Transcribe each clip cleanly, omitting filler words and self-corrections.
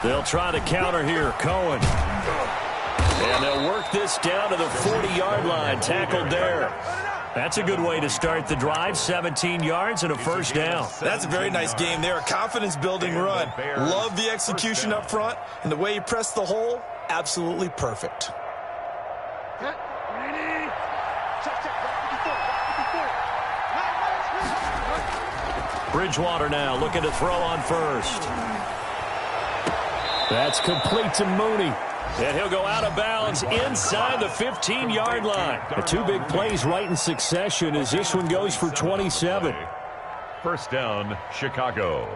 They'll try to counter here. Cohen. And they'll work this down to the 40-yard line. Tackled there. That's a good way to start the drive. 17 yards and a first down. That's a very nice game there. A confidence-building run. Love the execution up front. And the way he pressed the hole, absolutely perfect. Bridgewater now looking to throw on first. That's complete to Mooney. And he'll go out of bounds inside the 15-yard line. The two big plays right in succession as this one goes for 27. First down, Chicago.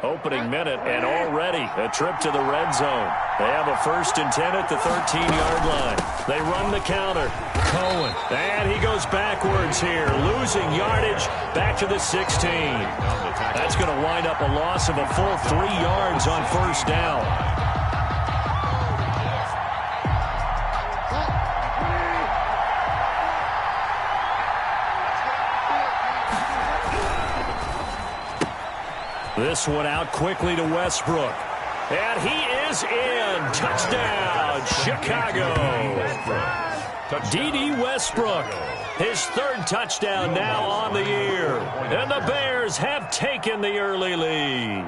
Opening minute and already a trip to the red zone. They have a 1st and 10 at the 13-yard line. They run the counter. Cohen. And he goes backwards here, losing yardage back to the 16. That's going to wind up a loss of a full 3 yards on first down. This one out quickly to Westbrook. And he is in. Touchdown, Chicago. D.D. Westbrook, his 3rd touchdown now on the year. And the Bears have taken the early lead.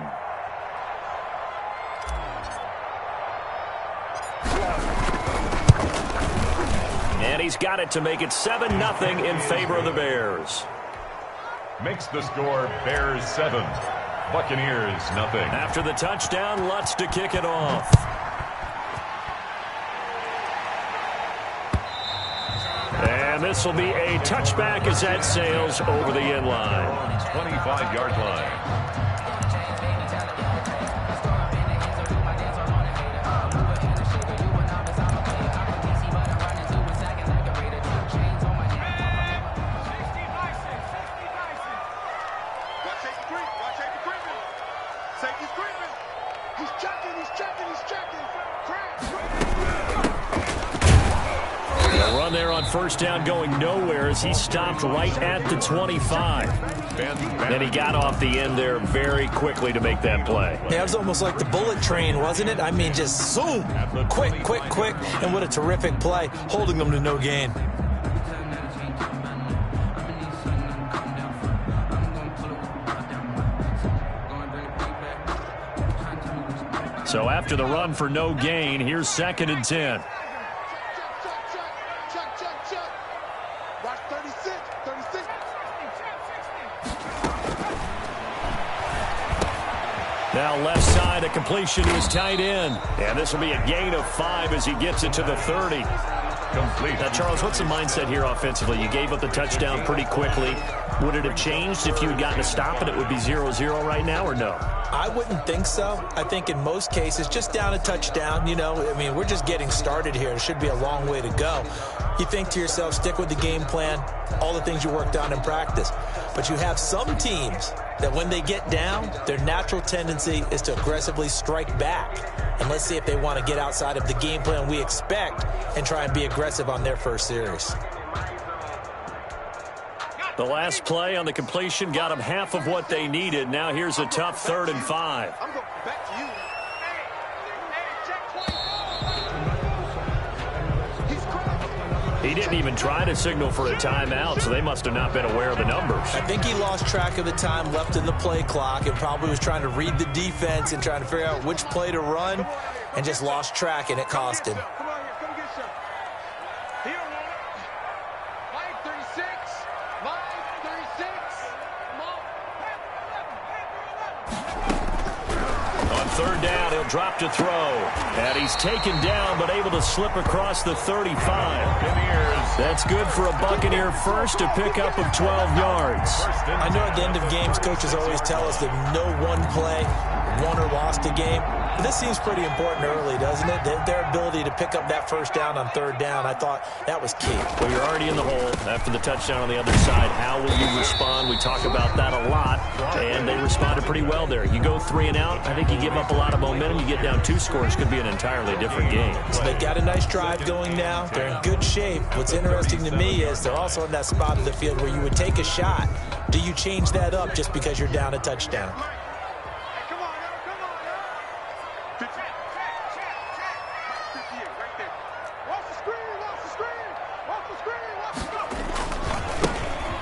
And he's got it to make it 7-0 in favor of the Bears. Makes the score Bears 7. Buccaneers, nothing. After the touchdown, Lutz to kick it off. And this will be a touchback as that sails over the end line. 25-yard line. First down going nowhere as he stopped right at the 25. And he got off the end there very quickly to make that play. Yeah, it was almost like the bullet train, wasn't it? I mean, just zoom. Quick. And what a terrific play, holding them to no gain. So after the run for no gain, here's 2nd and 10. Now left side, a completion to his tight end. And this will be a gain of 5 as he gets it to the 30. Complete. Now, Charles, what's the mindset here offensively? You gave up the touchdown pretty quickly. Would it have changed if you had gotten a stop and it would be 0-0 right now, or no? I wouldn't think so. I think in most cases, just down a touchdown, you know, I mean, we're just getting started here. It should be a long way to go. You think to yourself, stick with the game plan, all the things you worked on in practice. But you have some teams that when they get down, their natural tendency is to aggressively strike back. And let's see if they want to get outside of the game plan we expect and try and be aggressive on their first series. The last play on the completion got them half of what they needed. Now here's a tough 3rd and 5. I'm going back to you. He didn't even try to signal for a timeout, so they must have not been aware of the numbers. I think he lost track of the time left in the play clock and probably was trying to read the defense and trying to figure out which play to run and just lost track, and it cost him. Come on here, come get some. He don't want it. Line 36. Line 36. Come on. On 3rd down, he'll drop to throw. And he's taken down, but able to slip across the 35. That's good for a Buccaneer first, to pick up of 12 yards. I know at the end of games, coaches always tell us that no one play won or lost a game. This seems pretty important early, doesn't it? Their ability to pick up that first down on third down, I thought that was key. Well, you're already in the hole after the touchdown on the other side. How will you respond? We talk about that a lot, and they responded pretty well there. You go 3 and out, I think you give up a lot of momentum. You get down 2 scores, could be an entirely different game. So they got a nice drive going now. They're in good shape. What's interesting to me is they're also in that spot of the field where you would take a shot. Do you change that up just because you're down a touchdown?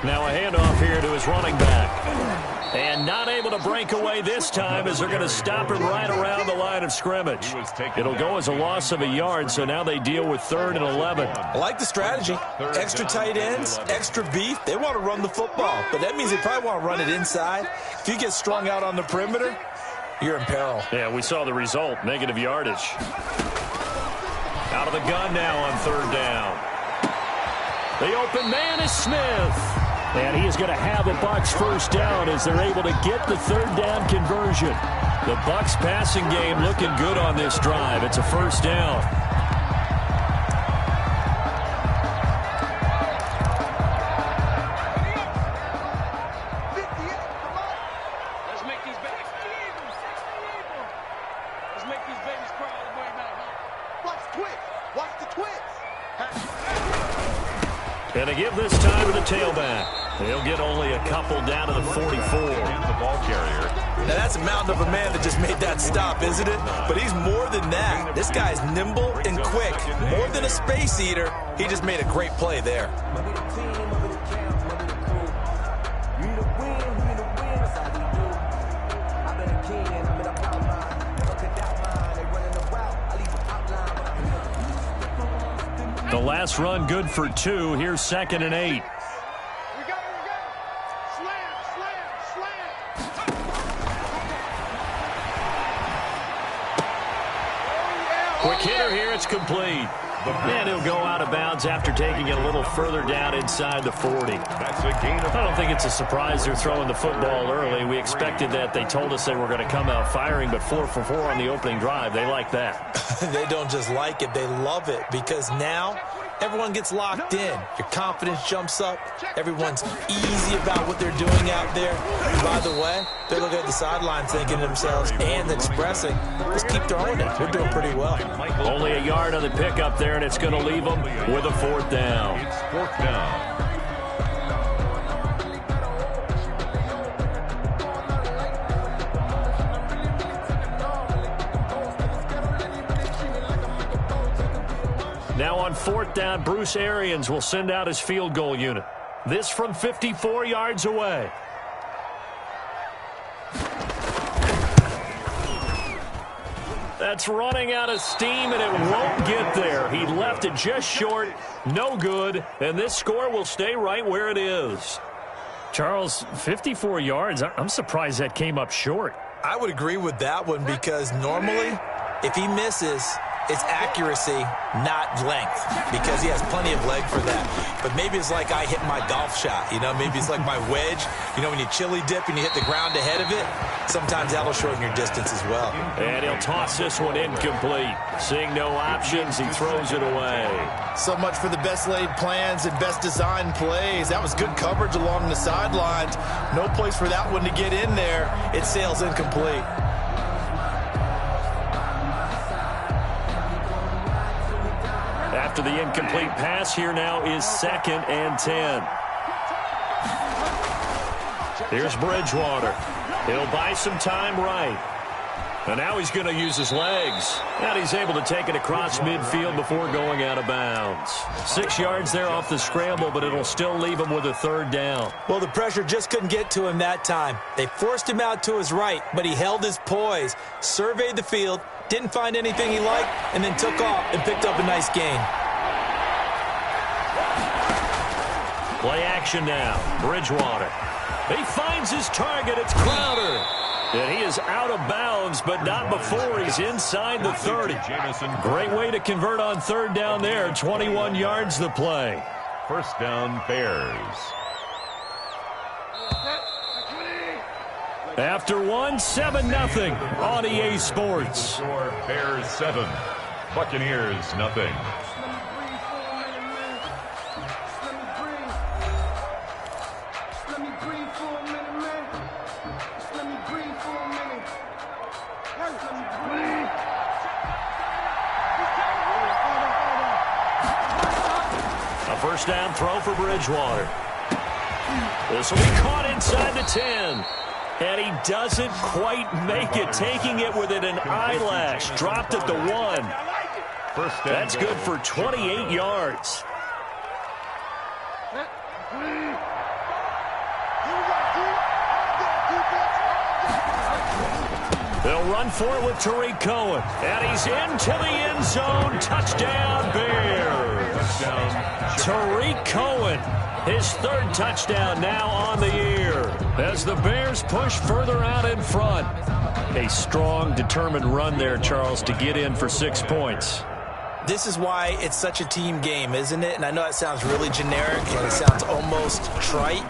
Now a handoff here to his running back. And not able to break away this time as they're going to stop him right around the line of scrimmage. It'll go as a loss of a yard, so now they deal with 3rd and 11. I like the strategy. Extra tight ends, extra beef. They want to run the football, but that means they probably want to run it inside. If you get strung out on the perimeter, you're in peril. Yeah, we saw the result, negative yardage. Out of the gun now on 3rd down. The open man is Smith. And he is going to have a Bucs first down as they're able to get the 3rd down conversion. The Bucs passing game looking good on this drive. It's a first down. Let's make these babies cry all the way now. Watch twits. Watch the twits. And they give this time to the tailback. They'll get only a couple down to the 44. The ball carrier. Now that's a mountain of a man that just made that stop, isn't it? But he's more than that. This guy's nimble and quick. More than a space eater. He just made a great play there. The last run good for 2. Here's 2nd and 8. We got it. Slam. Quick hitter here. It's complete. And he'll go out of bounds after taking it a little further down inside the 40. That's a gain of... I don't think it's a surprise they're throwing the football early. We expected that. They told us they were going to come out firing, but 4 for 4 on the opening drive. They like that. They don't just like it, they love it, because now everyone gets locked in. Your confidence jumps up. Everyone's easy about what they're doing out there. And by the way, they're looking at the sideline thinking to themselves and expressing, let's keep throwing it. We're doing pretty well. Only a yard on the pickup there, and it's going to leave them with a 4th down. It's 4th down. Now on 4th down, Bruce Arians will send out his field goal unit. This from 54 yards away. That's running out of steam, and it won't get there. He left it just short, no good, and this score will stay right where it is. Charles, 54 yards, I'm surprised that came up short. I would agree with that one, because normally, if he misses, it's accuracy, not length, because he has plenty of leg for that. But maybe it's like I hit my golf shot, you know? Maybe it's like my wedge. You know, when you chili dip and you hit the ground ahead of it, sometimes that'll shorten your distance as well. And he'll toss this one incomplete. Seeing no options, he throws it away. So much for the best laid plans and best designed plays. That was good coverage along the sidelines. No place for that one to get in there. It sails incomplete. After the incomplete pass, here now is 2nd and 10. Here's Bridgewater. He'll buy some time right. And now he's going to use his legs. And he's able to take it across midfield before going out of bounds. 6 yards there off the scramble, but it'll still leave him with a 3rd down. Well, the pressure just couldn't get to him that time. They forced him out to his right, but he held his poise, surveyed the field, didn't find anything he liked, and then took off and picked up a nice gain. Play action now. Bridgewater. He finds his target. It's Crowder. And he is out of bounds, but not before he's inside the 30. Great way to convert on 3rd down there. 21 yards the play. First down, Bears. After one, 7-0 on EA Sports. Score Bears 7, Buccaneers nothing. A first down throw for Bridgewater. This will be caught inside the 10. And he doesn't quite make it, taking it within an eyelash. Dropped at the 1. That's good for 28 yards. They'll run for it with Tariq Cohen. And he's into the end zone. Touchdown, Bears. Tariq Cohen, his third touchdown now on the year, as the Bears push further out in front. A strong, determined run there, Charles, to get in for 6 points. This is why it's such a team game, isn't it? And I know it sounds really generic and it sounds almost trite,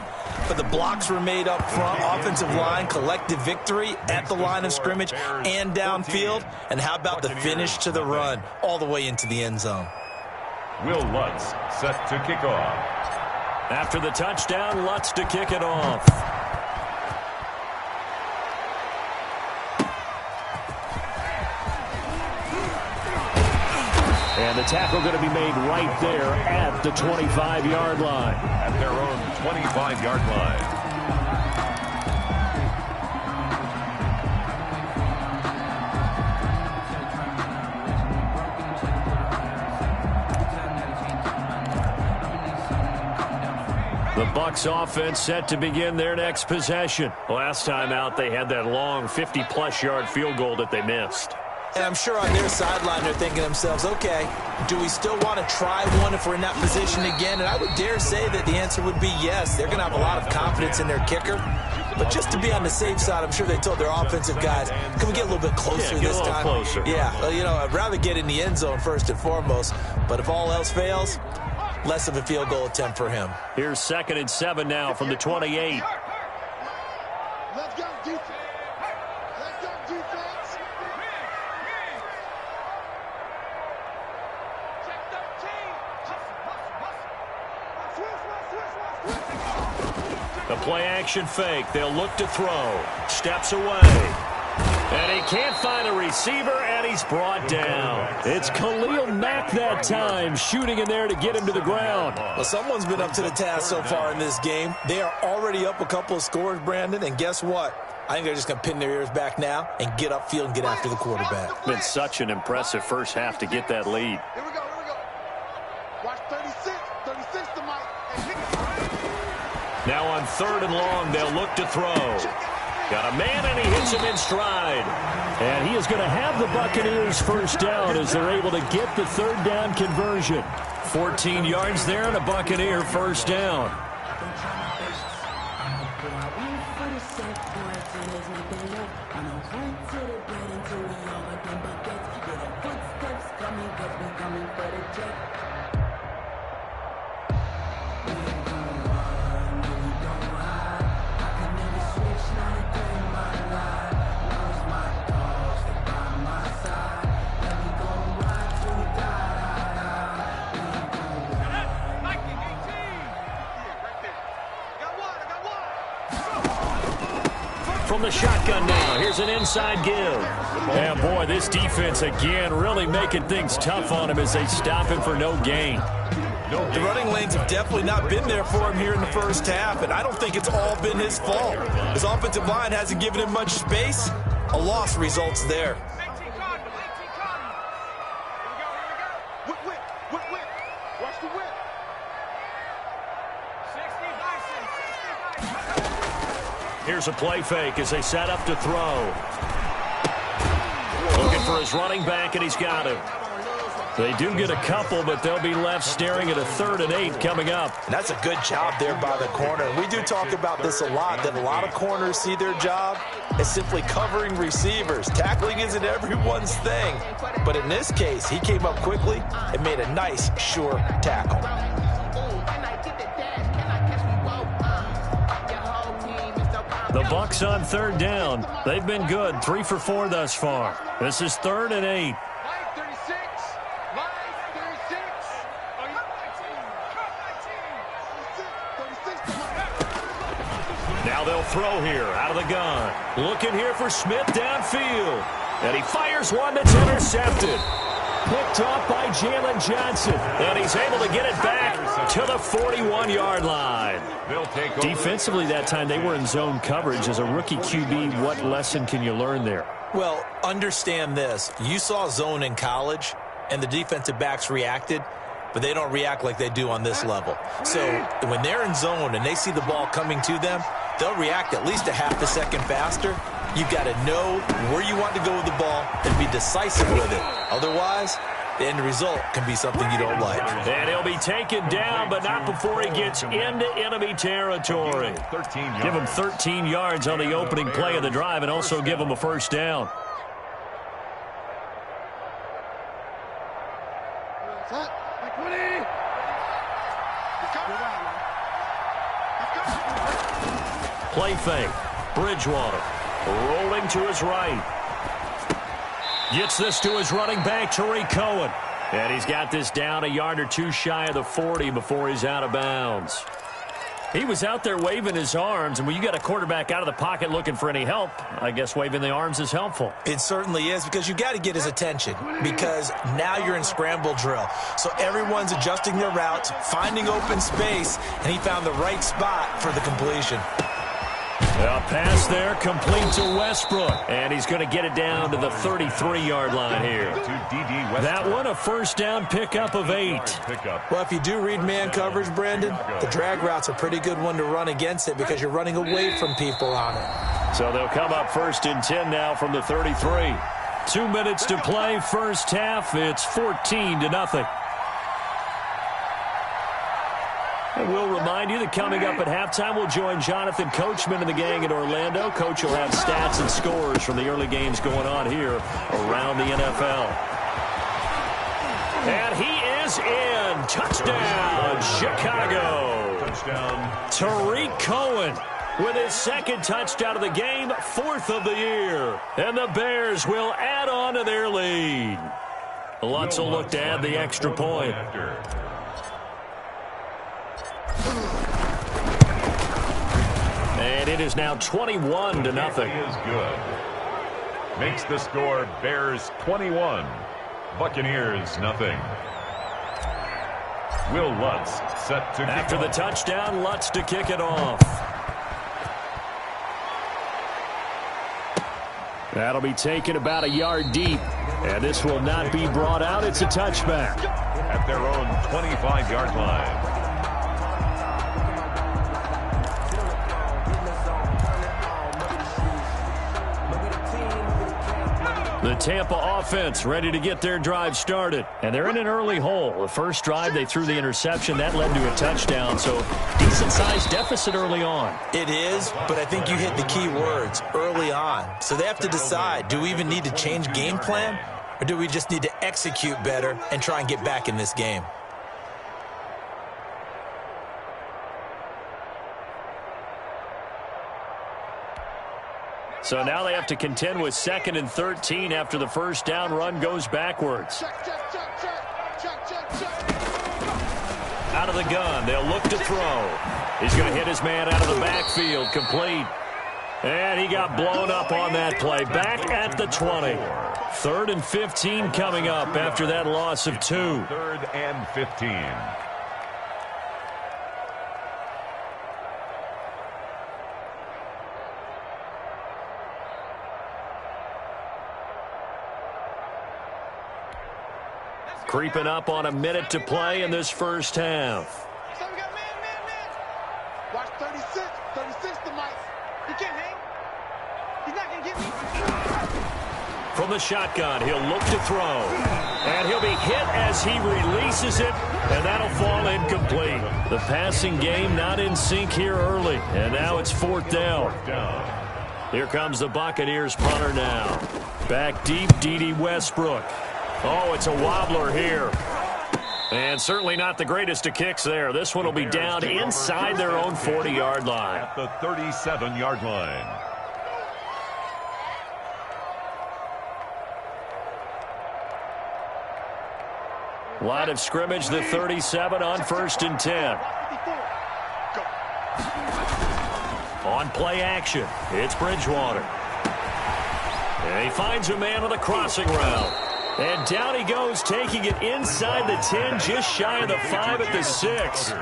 but the blocks were made up front, offensive line, collective victory at the line of scrimmage and downfield. And how about the finish to the run all the way into the end zone? Will Lutz set to kick off. After the touchdown, Lutz to kick it off. And the tackle going to be made right there at the 25-yard line. At their own 25-yard line. The Bucs offense set to begin their next possession. Last time out, they had that long 50-plus yard field goal that they missed. And I'm sure on their sideline they're thinking to themselves, okay, do we still want to try one if we're in that position again? And I would dare say that the answer would be yes. They're going to have a lot of confidence in their kicker. But just to be on the safe side, I'm sure they told their offensive guys, can we get a little bit closer this time? Closer. Yeah, well, you know, I'd rather get in the end zone first and foremost. But if all else fails, less of a field goal attempt for him. Here's 2nd and 7 now from the 28. Let's go, defense. Let's go, defense. Check 13. The play-action fake. They'll look to throw. Steps away. And he can't find a receiver, and he's brought down. It's Khalil Mack that time, shooting in there to get him to the ground. Well, someone's been up to the task so far in this game. They are already up a couple of scores, Brandon, and guess what? I think they're just going to pin their ears back now and get upfield and get after the quarterback. Been such an impressive first half to get that lead. Here we go, here we go. Watch 36. 36 to Mike. Now on 3rd and long, they'll look to throw. Got a man, and he hits him in stride. And he is going to have the Buccaneers first down as they're able to get the 3rd down conversion. 14 yards there and a Buccaneer first down. From the shotgun now, here's an inside give. And boy, this defense again really making things tough on him as they stop him for no gain. The running lanes have definitely not been there for him here in the first half, and I don't think it's all been his fault. His offensive line hasn't given him much space. A loss results there. Watch the whip. Here's a play fake as they set up to throw. Looking for his running back, and he's got him. They do get a couple, but they'll be left staring at a 3rd and 8 coming up. And that's a good job there by the corner. We do talk about this a lot, that a lot of corners see their job as simply covering receivers. Tackling isn't everyone's thing. But in this case, he came up quickly and made a nice, sure tackle. The Bucs on third down. They've been good, 3 for 4 thus far. This is 3rd and 8. Now they'll throw here out of the gun. Looking here for Smith downfield. And he fires one that's intercepted. Picked off by Jalen Johnson. And he's able to get it back to the 41-yard line. Defensively that time, they were in zone coverage. As a rookie QB, what lesson can you learn there? Well, understand this. You saw zone in college, and the defensive backs reacted, but they don't react like they do on this level. So when they're in zone and they see the ball coming to them, they'll react at least a half a second faster. You've got to know where you want to go with the ball and be decisive with it. Otherwise, the end result can be something you don't like. And he'll be taken down, but not before he gets into enemy territory. Give him 13 yards on the opening play of the drive and also give him a first down. Play fake. Bridgewater rolling to his right. Gets this to his running back, Tariq Cohen. And he's got this down a yard or two shy of the 40 before he's out of bounds. He was out there waving his arms, and when you got a quarterback out of the pocket looking for any help, I guess waving the arms is helpful. It certainly is, because you got to get his attention, because now you're in scramble drill. So everyone's adjusting their routes, finding open space, and he found the right spot for the completion. A pass there, complete to Westbrook. And he's going to get it down to the 33-yard line here. That one, a first down pickup of 8. Well, if you do read man coverage, Brandon, the drag route's a pretty good one to run against it because you're running away from people on it. So they'll come up 1st and 10 now from the 33. 2 minutes to play, first half. It's 14-0. And we'll remind you that coming up at halftime, we'll join Jonathan Coachman and the gang in Orlando. Coach will have stats and scores from the early games going on here around the NFL. And he is in. Touchdown, Chicago. Touchdown. Tariq Cohen with his 2nd touchdown of the game, 4th of the year. And the Bears will add on to their lead. Lutz will look to add the extra point. And it is now 21-0. Is good. Makes the score Bears 21, Buccaneers nothing. Will Lutz set to after kick the off. touchdown, Lutz to kick it off. That'll be taken about a yard deep. And this will not be brought out. It's a touchback. At their own 25-yard line. The Tampa offense ready to get their drive started. And they're in an early hole. The first drive, they threw the interception. That led to a touchdown. So decent-sized deficit early on. It is, but I think you hit the key words, early on. So they have to decide, do we even need to change game plan? Or do we just need to execute better and try and get back in this game? So now they have to contend with 2nd and 13 after the first down run goes backwards. Out of the gun, they'll look to throw. He's going to hit his man out of the backfield, complete. And he got blown up on that play. Back at the 20. 3rd and 15 coming up after that loss of 2. 3rd and 15. Creeping up on a minute to play in this first half. So we got man. Watch 36. 36 to Mike. He can't hang. He's not going to get me. From the shotgun, he'll look to throw. And he'll be hit as he releases it, and that'll fall incomplete. The passing game not in sync here early, and now it's 4th down. Here comes the Buccaneers punter now. Back deep, D.D. Westbrook. Oh, it's a wobbler here. And certainly not the greatest of kicks there. This one will be down inside their own 40-yard line. At the 37-yard line. Line of scrimmage, the 37 on 1st and 10. On play action, it's Bridgewater. And he finds a man on the crossing route. And down he goes, taking it inside the 10, just shy of the 5 at the 6.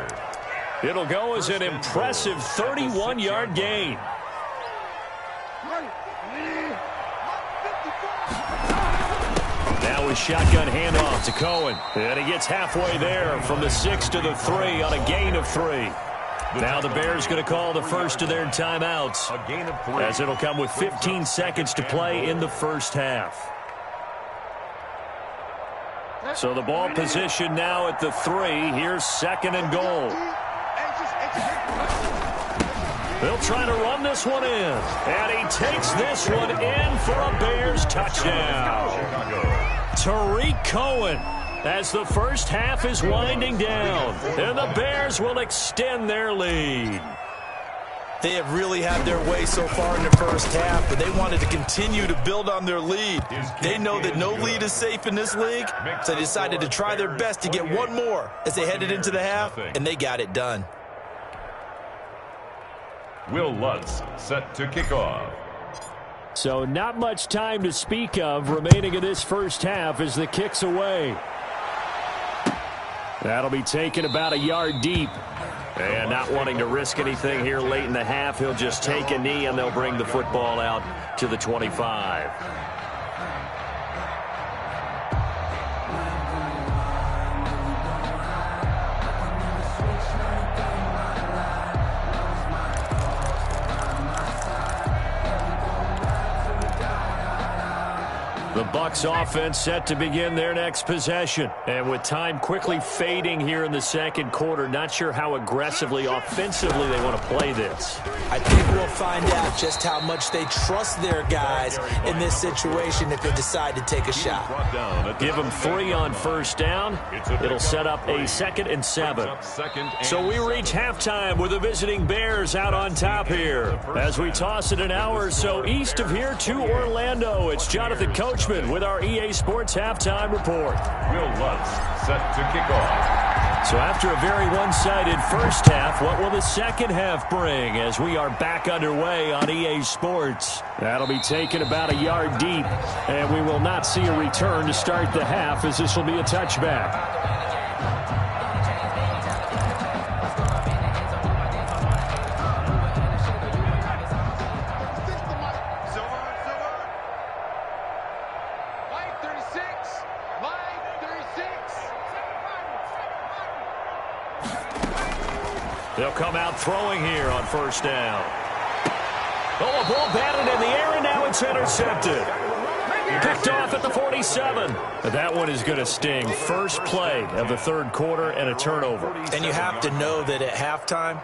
It'll go as an impressive 31-yard gain. Now a shotgun handoff to Cohen. And he gets halfway there from the 6 to the 3 on a gain of 3. Now the Bears going to call the first of their timeouts, A gain of 3. as it'll come with 15 seconds to play in the first half. So the ball position now at the 3. Here's 2nd and goal. They'll try to run this one in. And he takes this one in for a Bears touchdown. Tariq Cohen, as the first half is winding down. And the Bears will extend their lead. They have really had their way so far in the first half, but they wanted to continue to build on their lead. They know that no lead is safe in this league, so they decided to try their best to get one more as they headed into the half, and they got it done. Will Lutz set to kick off. So not much time to speak of remaining in this first half as the kick's away. That'll be taken about a yard deep. And not wanting to risk anything here late in the half, he'll just take a knee and they'll bring the football out to the 25. The Bucs offense set to begin their next possession. And with time quickly fading here in the second quarter, not sure how aggressively, offensively they want to play this. I think we'll find out just how much they trust their guys in this situation if they decide to take a shot. Give them 3 on first down. It'll set up a 2nd and 7. So we reach halftime with the visiting Bears out on top here. As we toss it an hour or so east of here to Orlando, it's Jonathan Coachman with our EA Sports Halftime Report. Will Lutz set to kick off. So after a very one-sided first half, what will the second half bring as we are back underway on EA Sports? That'll be taken about a yard deep, and we will not see a return to start the half as this will be a touchback. They'll come out throwing here on first down. Oh, a ball batted in the air, and now it's intercepted. Picked off at the 47. That one is going to sting. First play of the third quarter and a turnover. And you have to know that at halftime,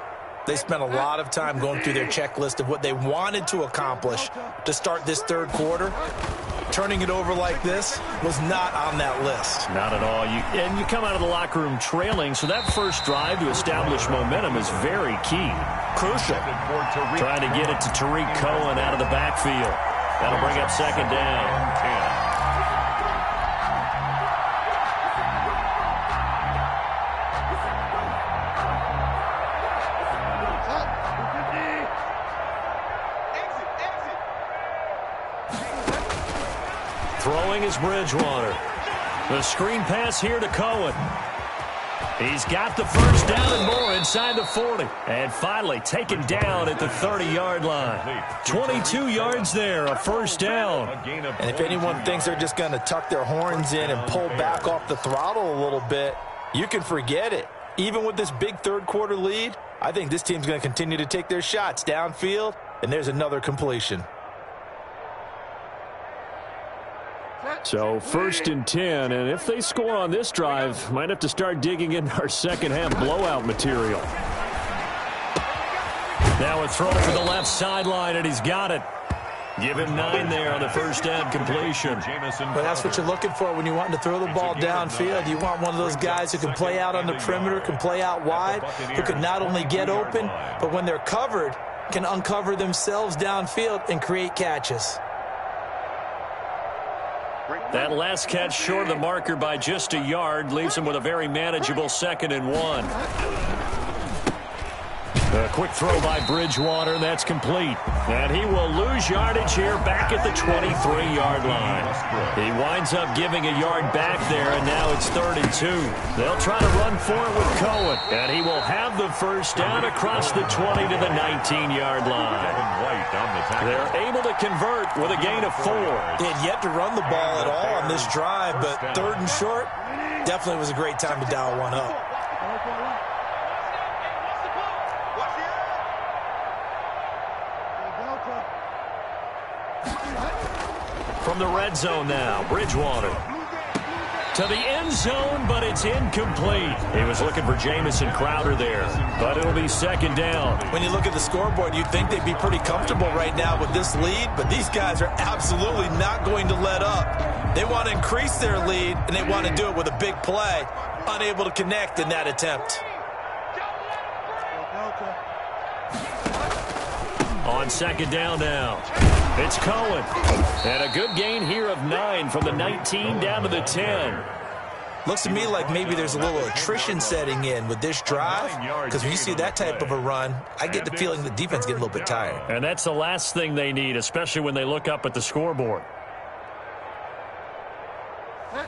they spent a lot of time going through their checklist of what they wanted to accomplish to start this third quarter. Turning it over like this was not on that list. Not at all. And you come out of the locker room trailing, so that first drive to establish momentum is very key. Crucial. Trying to get it to Tariq Cohen out of the backfield. That'll bring up 2nd down. Throwing is Bridgewater. The screen pass here to Cohen. He's got the first down and more inside the 40. And finally taken down at the 30-yard line. 22 yards there, a first down. And if anyone thinks they're just going to tuck their horns in and pull back off the throttle a little bit, you can forget it. Even with this big third quarter lead, I think this team's going to continue to take their shots downfield, and there's another completion. So 1st and 10, and if they score on this drive, might have to start digging in our second half blowout material. Now a throw for the left sideline, and he's got it. Give him 9 there on the first down completion. Well, that's what you're looking for when you want to throw the ball downfield. You want one of those guys who can play out on the perimeter, can play out wide, who can not only get open, but when they're covered, can uncover themselves downfield and create catches. That last catch short of the marker by just a yard leaves him with a very manageable 2nd and 1. A quick throw by Bridgewater. That's complete. And he will lose yardage here back at the 23-yard line. He winds up giving a yard back there, and now it's 3rd and 2. They'll try to run for it with Cohen. And he will have the first down across the 20 to the 19-yard line. They're able to convert with a gain of 4. They had yet to run the ball at all on this drive, but 3rd and short definitely was a great time to dial one up. From the red zone now, Bridgewater. To the end zone, but it's incomplete. He was looking for Jamison Crowder there, but it'll be 2nd down. When you look at the scoreboard, you'd think they'd be pretty comfortable right now with this lead, but these guys are absolutely not going to let up. They want to increase their lead, and they want to do it with a big play. Unable to connect in that attempt. On 2nd down now, it's Cohen. And a good gain here of 9 from the 19 down to the 10. Looks to me like maybe there's a little attrition setting in with this drive, because when you see that type of a run, I get the feeling the defense getting a little bit tired. And that's the last thing they need, especially when they look up at the scoreboard.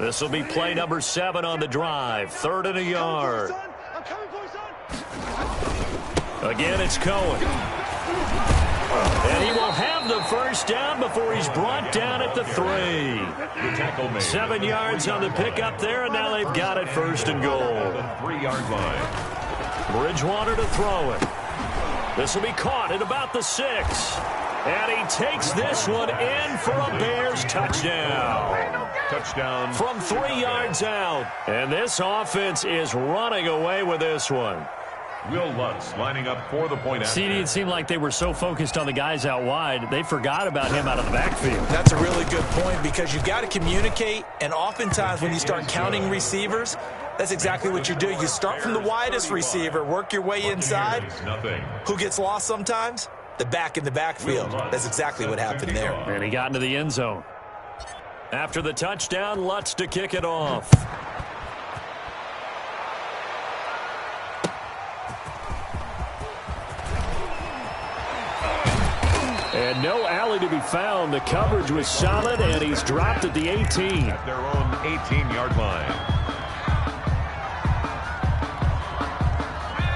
This will be play number 7 on the drive. 3rd and a yard. Again, it's Cohen. And he will have the first down before he's brought down at the 3. 7 yards on the pickup there, and now they've got it 1st and goal. 3-yard line. Bridgewater to throw it. This will be caught at about the 6. And he takes this one in for a Bears touchdown. Touchdown. From 3 yards out. And this offense is running away with this one. Will Lutz lining up for the point after. CD, it seemed like they were so focused on the guys out wide, they forgot about him out of the backfield. That's a really good point, because you've got to communicate, and oftentimes when you start counting receivers, that's exactly what you do. You start from the widest receiver, work your way inside. Who gets lost sometimes? The back in the backfield. That's exactly what happened there. And he got into the end zone. After the touchdown, Lutz to kick it off. And no alley to be found. The coverage was solid, and he's dropped at the 18. At their own 18-yard line.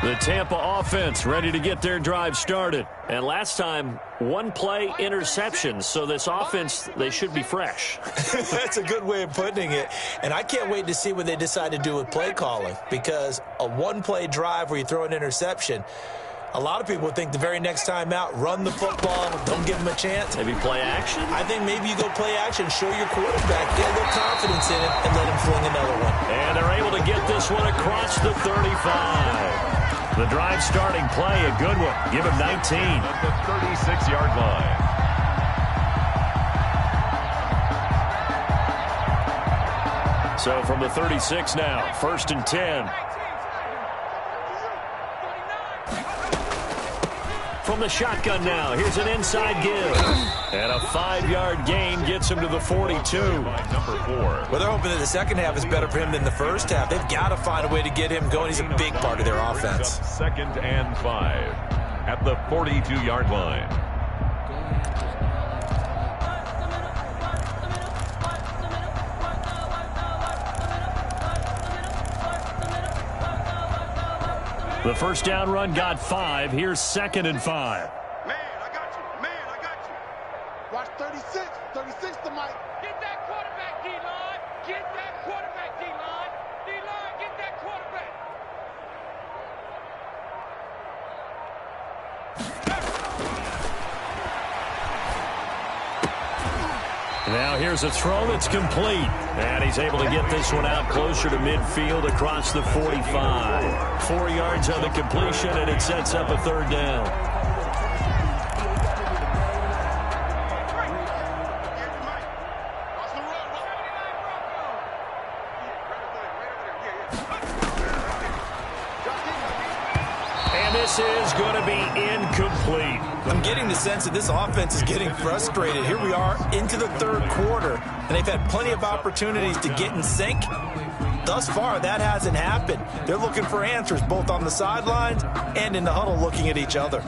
The Tampa offense ready to get their drive started. And last time, 1 play interception. So this offense, they should be fresh. That's a good way of putting it. And I can't wait to see what they decide to do with play calling, because a 1-play drive where you throw an interception, a lot of people would think the very next time out, run the football, don't give them a chance. Maybe play action? I think maybe you go play action, show your quarterback, get a little confidence in it, and let him fling another one. And they're able to get this one across the 35. The drive starting play, a good one. Give him 19. At the 36-yard line. So from the 36 now, 1st and 10. From the shotgun now, here's an inside give. And a 5-yard gain gets him to the 42. Number 4. Well, they're hoping that the second half is better for him than the first half. They've got to find a way to get him going. He's a big part of their offense. 2nd and 5 at the 42-yard line. The first down run got 5. Here's 2nd and 5. Man, I got you. Man, I got you. Watch 36. 36 to Mike. Get that quarterback, D-line. Get that quarterback, D-line. D-line, get that quarterback. Now here's a throw that's complete. And he's able to get this one out closer to midfield across the 45. 4 yards on the completion, and it sets up a 3rd down. This is going to be incomplete. I'm getting the sense that this offense is getting frustrated. Here we are into the third quarter, and they've had plenty of opportunities to get in sync. Thus far, that hasn't happened. They're looking for answers both on the sidelines and in the huddle looking at each other.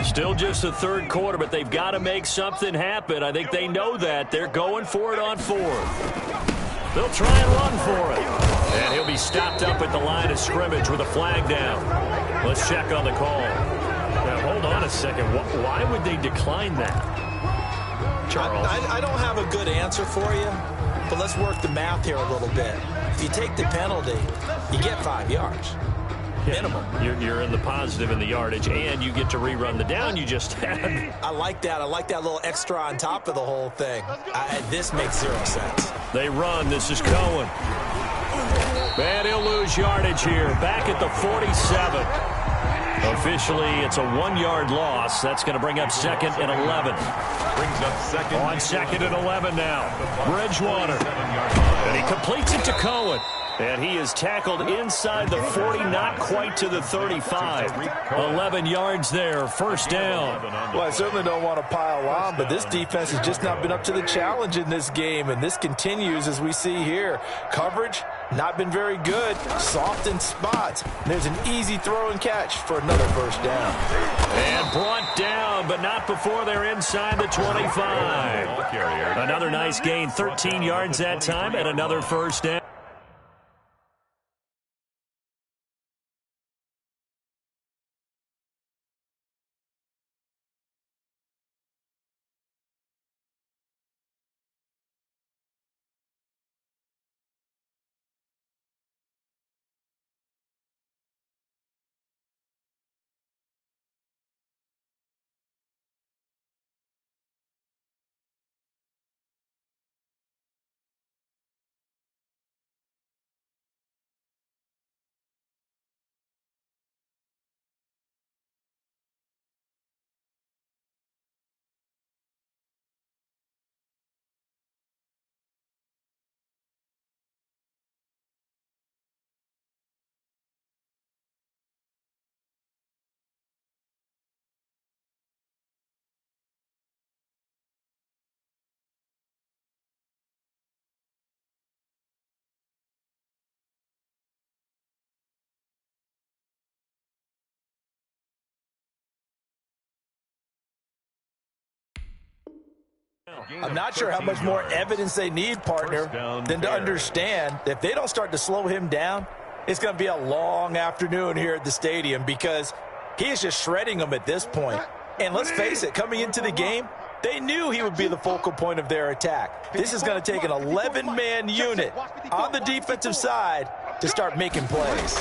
Still just the third quarter, but they've got to make something happen. I think they know that. They're going for it on fourth. They'll try and run for it. And he'll be stopped up at the line of scrimmage with a flag down. Let's check on the call. Now, hold on a second. Why would they decline that? Charles? I don't have a good answer for you, but let's work the math here a little bit. If you take the penalty, you get 5 yards. Minimum. You're in the positive in the yardage, and you get to rerun the down you just had. I like that. I like that little extra on top of the whole thing. This makes 0 sense. They run. This is Cohen. And he'll lose yardage here. Back at the 47. Officially, it's a 1-yard loss. That's going to bring up 2nd and 11. Brings up second. On 2nd and 11 now. Bridgewater. And he completes it to Cohen. And he is tackled inside the 40, not quite to the 35. 11 yards there, first down. Well, I certainly don't want to pile on, but this defense has just not been up to the challenge in this game, and this continues as we see here. Coverage, not been very good, soft in spots. There's an easy throw and catch for another first down. And brought down, but not before they're inside the 25. Another nice gain, 13 yards that time, and another first down. I'm not sure how much more evidence they need, partner, than to understand that if they don't start to slow him down, it's going to be a long afternoon here at the stadium because he is just shredding them at this point. And let's face it, coming into the game, they knew he would be the focal point of their attack. This is going to take an 11-man unit on the defensive side to start making plays.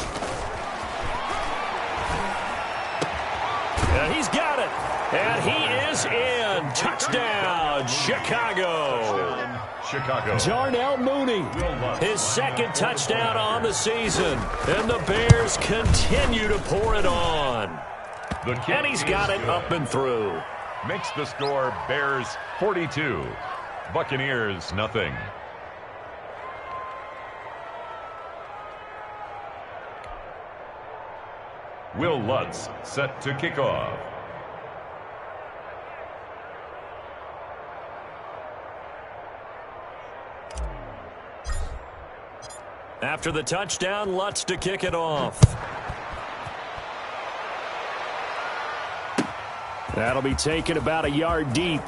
And he's got it. And he is in. Touchdown, Chicago. Darnell Mooney, his second touchdown on the season. And the Bears continue to pour it on. And he's got it up and through. Makes the score Bears 42, Buccaneers nothing. Will Lutz set to kick off. After the touchdown, Lutz to kick it off. That'll be taken about a yard deep.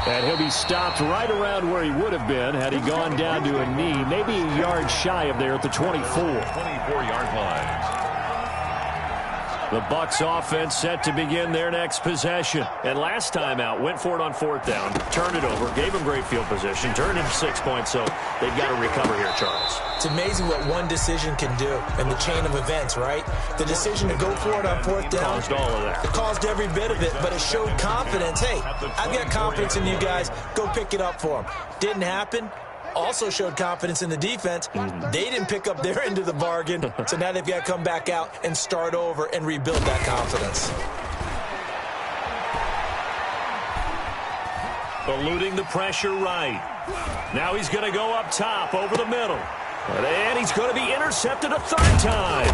And he'll be stopped right around where he would have been had he gone down to a knee, maybe a yard shy of there at the 24. 24-yard line. The Bucs offense set to begin their next possession. And last time out, went for it on fourth down, turned it over, gave them great field position, turned into 6 points, so they've got to recover here, Charles. It's amazing what one decision can do in the chain of events, right? The decision to go for it on fourth down caused all of that. It caused every bit of it, but it showed confidence. Hey, I've got confidence in you guys. Go pick it up for them. Didn't happen. Also showed confidence in the defense. They didn't pick up their end of the bargain, so now they've got to come back out and start over and rebuild that confidence. eluding the pressure right. Now he's going to go up top over the middle. And he's going to be intercepted a third time.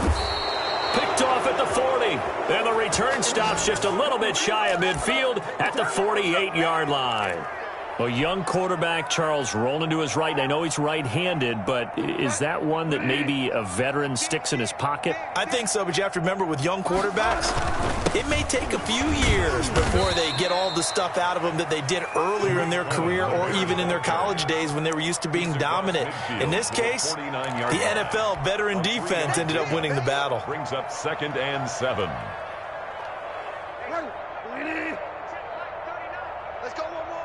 Picked off at the 40. And the return stops just a little bit shy of midfield at the 48-yard line. A young quarterback, Charles, rolling to his right. And I know he's right-handed, but is that one that maybe a veteran sticks in his pocket? I think so, but you have to remember with young quarterbacks, it may take a few years before they get all the stuff out of them that they did earlier in their career or even in their college days when they were used to being dominant. In this case, the NFL veteran defense ended up winning the battle. Brings up 2nd and 7. Let's go one more.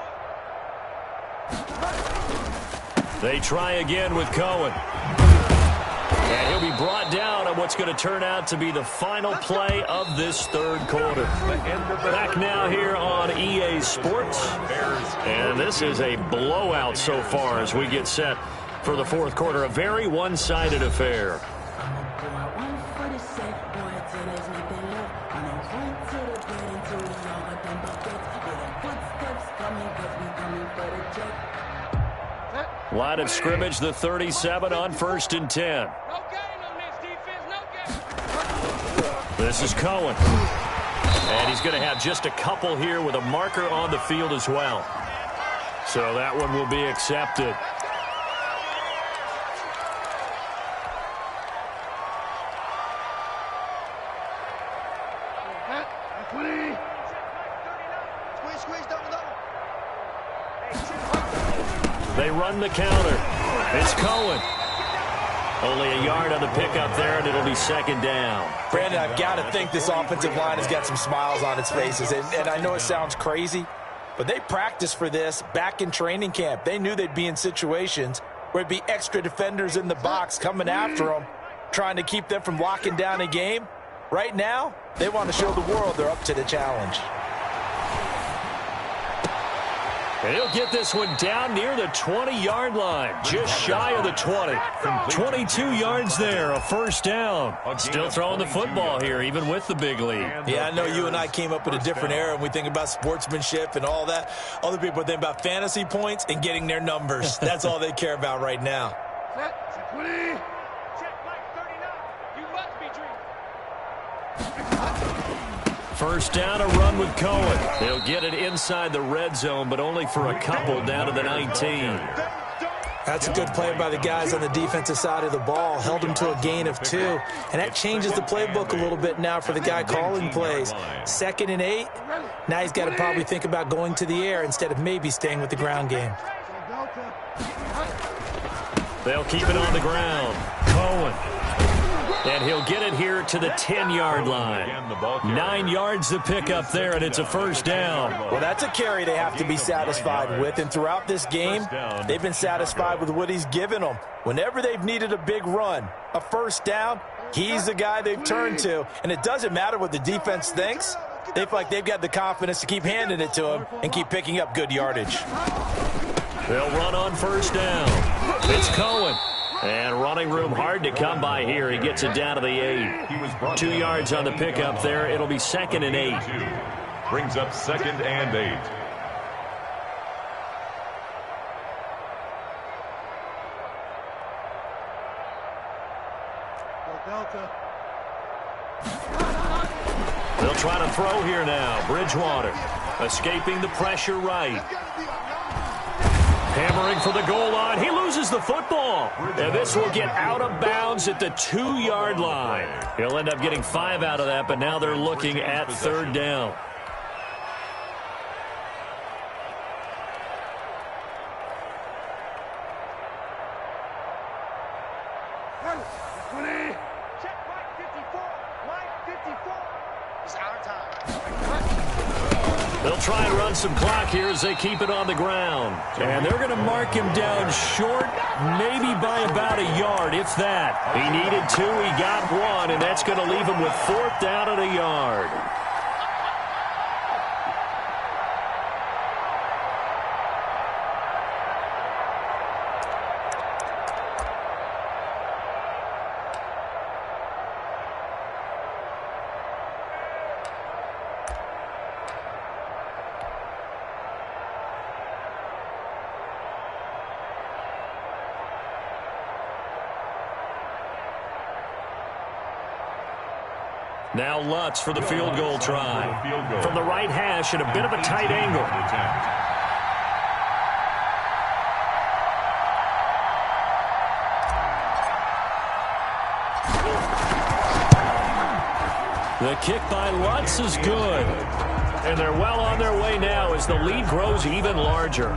They try again with Cohen. And he'll be brought down on what's going to turn out to be the final play of this third quarter. Back now here on EA Sports. And this is a blowout so far as we get set for the fourth quarter. A very one-sided affair. Line of scrimmage, the 37 on 1st and 10. No game on this defense, no game. This is Cohen. And he's going to have just a couple here with a marker on the field as well. So that one will be accepted. They run the counter. It's Cohen. Only a yard on the pickup there, and it'll be 2nd down. Brandon, I've got to think this offensive line has got some smiles on its faces. And I know it sounds crazy, but they practiced for this back in training camp. They knew they'd be in situations where it'd be extra defenders in the box coming after them, trying to keep them from locking down a game. Right now, they want to show the world they're up to the challenge. And he'll get this one down near the 20-yard line, just shy of the 20. 22 yards there, a 1st down. Still throwing the football here, even with the big lead. Yeah, I know you and I came up in a different era, and we think about sportsmanship and all that. Other people think about fantasy points and getting their numbers. That's all they care about right now. Check 39. You must be dreaming. 1st down, a run with Cohen. They'll get it inside the red zone, but only for a couple down to the 19. That's a good play by the guys on the defensive side of the ball. Held him to a gain of 2. And that changes the playbook a little bit now for the guy calling plays. 2nd and 8. Now he's got to probably think about going to the air instead of maybe staying with the ground game. They'll keep it on the ground. Cohen. And he'll get it here to the 10-yard line. 9 yards to pick up there, and it's a 1st down. Well, that's a carry they have to be satisfied with. And throughout this game, they've been satisfied with what he's given them. Whenever they've needed a big run, a 1st down, he's the guy they've turned to. And it doesn't matter what the defense thinks. They feel like they've got the confidence to keep handing it to him and keep picking up good yardage. They'll run on 1st down. It's Cohen. And running room hard to come by here. He gets it down to the 8. 2 yards on the pickup there. It'll be 2nd and 8. Brings up 2nd and 8. They'll try to throw here now. Bridgewater escaping the pressure right. Hammering for the goal line. He loses the football. And this will get out of bounds at the 2-yard line. He'll end up getting 5 out of that, but now they're looking at 3rd down. They'll try and run some clock here as they keep it on the ground. And they're going to mark him down short, maybe by about a yard, if that. He needed 2, he got 1, and that's going to leave him with 4th down and a yard. Now Lutz for the field goal try. From the right hash at a bit of a tight angle. The kick by Lutz is good. And they're well on their way now as the lead grows even larger.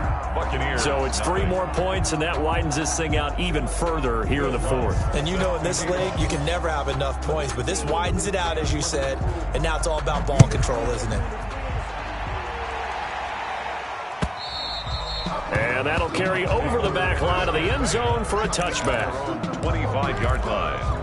So it's 3 more points, and that widens this thing out even further here in the fourth. And you know in this league, you can never have enough points, but this widens it out, as you said, and now it's all about ball control, isn't it? And that'll carry over the back line of the end zone for a touchback. 25-yard line.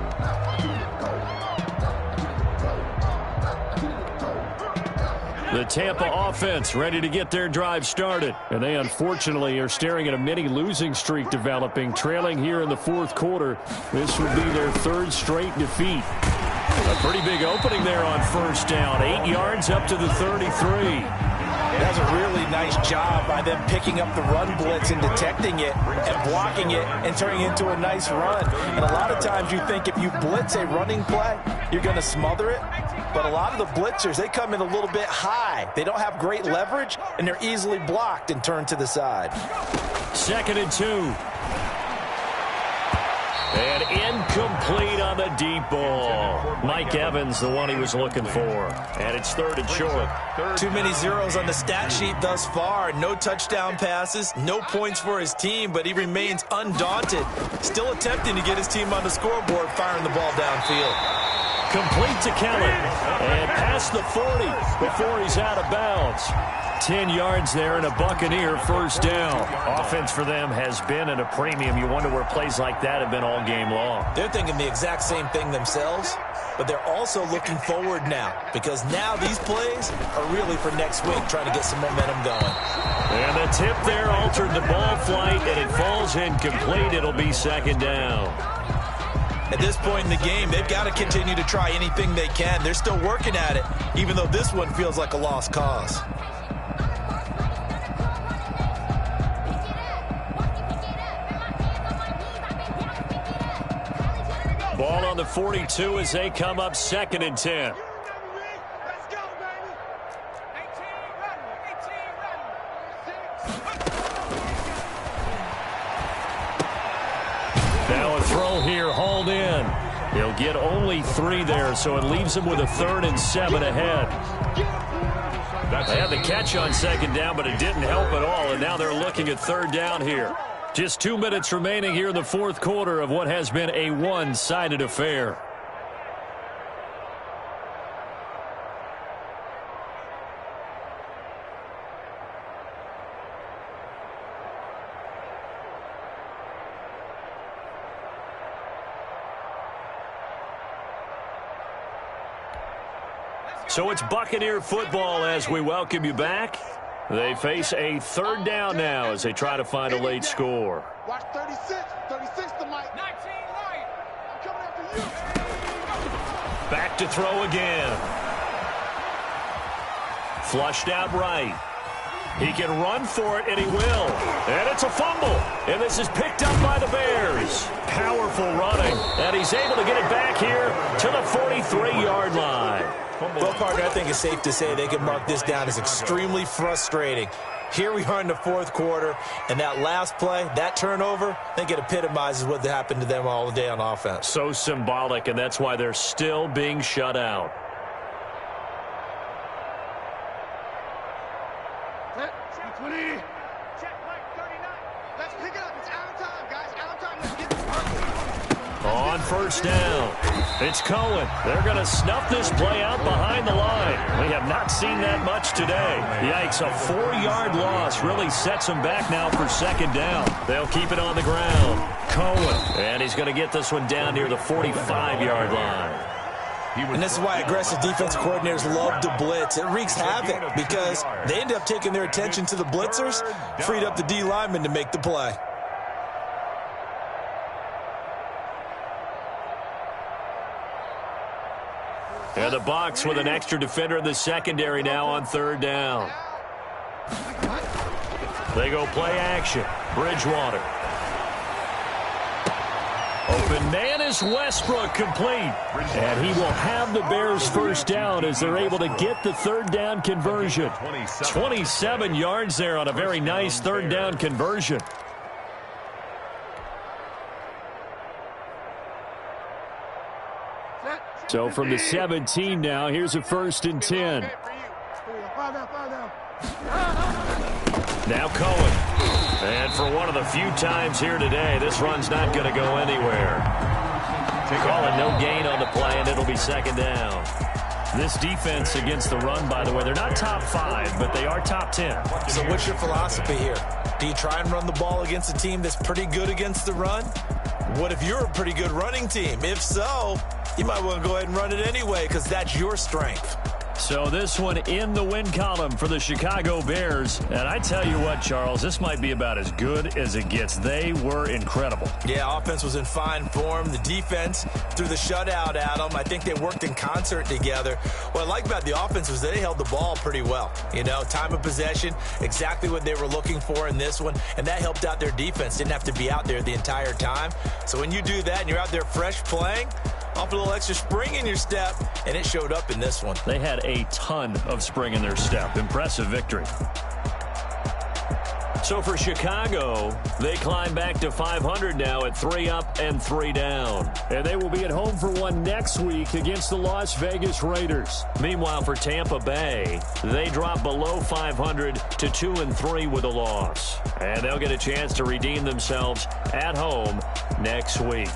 The Tampa offense ready to get their drive started. And they unfortunately are staring at a mini losing streak developing, trailing here in the fourth quarter. This would be their 3rd straight defeat. A pretty big opening there on first down. 8 yards up to the 33. That's a really nice job by them picking up the run blitz and detecting it and blocking it and turning it into a nice run. And a lot of times you think if you blitz a running play, you're going to smother it. But a lot of the blitzers, they come in a little bit high. They don't have great leverage, and they're easily blocked and turned to the side. 2nd and 2. And incomplete on the deep ball. Mike Evans, the one he was looking for. And it's 3rd and short. Too many zeros on the stat sheet thus far. No touchdown passes, no points for his team, but he remains undaunted. Still attempting to get his team on the scoreboard, firing the ball downfield. Complete to Kelly. And past the 40 before he's out of bounds. 10 yards there and a Buccaneer first down. Offense for them has been at a premium. You wonder where plays like that have been all game long. They're thinking the exact same thing themselves, but they're also looking forward now because now these plays are really for next week, trying to get some momentum going. And the tip there altered the ball flight, and it falls incomplete. It'll be 2nd down. At this point in the game, they've got to continue to try anything they can. They're still working at it, even though this one feels like a lost cause. Ball on the 42 as they come up 2nd and 10. Now a throw here, hauled in. He'll get only 3 there, so it leaves him with a 3rd and 7 ahead. They had the catch on 2nd down, but it didn't help at all, and now they're looking at 3rd down here. Just 2 minutes remaining here in the fourth quarter of what has been a one-sided affair. So it's Buccaneer football as we welcome you back. They face a 3rd down now as they try to find a late score. Watch 36. 36 to Mike. 19 right. I'm coming after you. Back to throw again. Flushed out right. He can run for it, and he will. And it's a fumble. And this is picked up by the Bears. Powerful running. And he's able to get it back here to the 43-yard line. Well, partner, I think it's safe to say they can mark this down as extremely frustrating. Here we are in the fourth quarter, and that last play, that turnover, I think it epitomizes what happened to them all day on offense. So symbolic, and that's why they're still being shut out. Let's pick it up. It's out of time, guys. Out of time. Let's get this. On first down, it's Cohen. They're going to snuff this play out behind the line. We have not seen that much today. Yikes, a 4-yard loss really sets them back now for 2nd down. They'll keep it on the ground. Cohen, and he's going to get this one down near the 45-yard line. And this is why aggressive defense coordinators love to blitz. It wreaks havoc because they end up taking their attention to the blitzers, freed up the D lineman to make the play. And the Bucs with an extra defender in the secondary now on 3rd down. They go play action. Bridgewater. Open man is Westbrook complete. And he will have the Bears first down as they're able to get the third down conversion. 27 yards there on a very nice third down conversion. So from the 17 now, here's a 1st and 10. Now Cohen. And for one of the few times here today, this run's not going to go anywhere. Call it no gain on the play, and it'll be 2nd down. This defense against the run, by the way, they're not top 5, but they are top 10. So what's your philosophy here? Do you try and run the ball against a team that's pretty good against the run? What if you're a pretty good running team? If so, you might want to go ahead and run it anyway because that's your strength. So this one in the win column for the Chicago Bears. And I tell you what, Charles, this might be about as good as it gets. They were incredible. Yeah, offense was in fine form. The defense threw the shutout at them. I think they worked in concert together. What I like about the offense was they held the ball pretty well. You know, time of possession, exactly what they were looking for in this one. And that helped out their defense. Didn't have to be out there the entire time. So when you do that and you're out there fresh playing, off a little extra spring in your step, and it showed up in this one. They had a ton of spring in their step. Impressive victory. So for Chicago, they climb back to 500 now at 3 up and 3 down. And they will be at home for one next week against the Las Vegas Raiders. Meanwhile, for Tampa Bay, they drop below 500 to 2 and 3 with a loss. And they'll get a chance to redeem themselves at home next week.